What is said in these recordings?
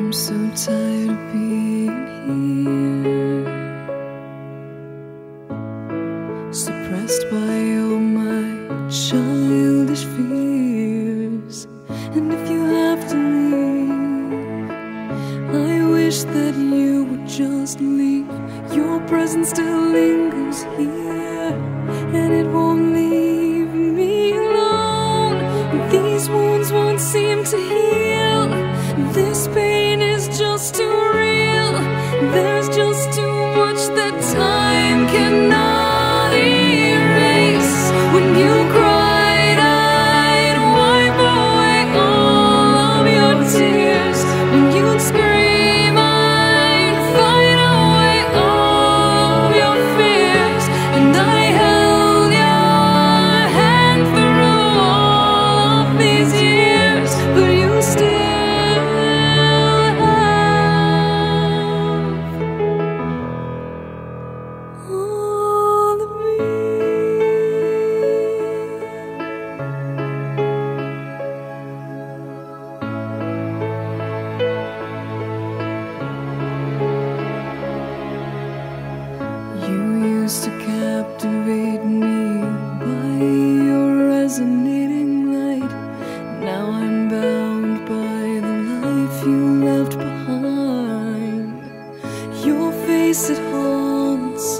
I'm so tired of being here, suppressed by all my childish fears. And if you have to leave, I wish that you would just leave. Your presence still lingers here, and it won't leave me alone. These wounds won't seem to heal. This pain is just too real. There's just too much that time cannot erase. When you cried, I'd wipe away all of your tears. When you'd scream, I'd fight away all of your fears. And I held your hand through all of these years, but you still to captivate me by your resonating light. Now I'm bound by the life you left behind. Your face, it haunts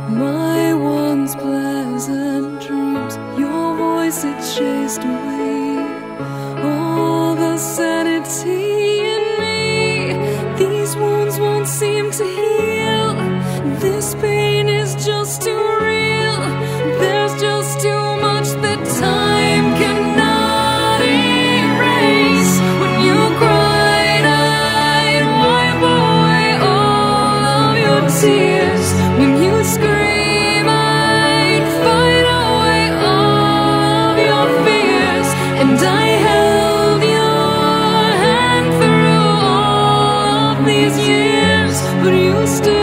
my once pleasant dreams. Your voice, it chased away all the sanity in me. These wounds won't seem to heal. This pain is just too real. There's just too much that time cannot erase. When you cried, I'd wipe away all of your tears. When you scream, I'd fight away all of your fears. And I held your hand through all of these years, but you still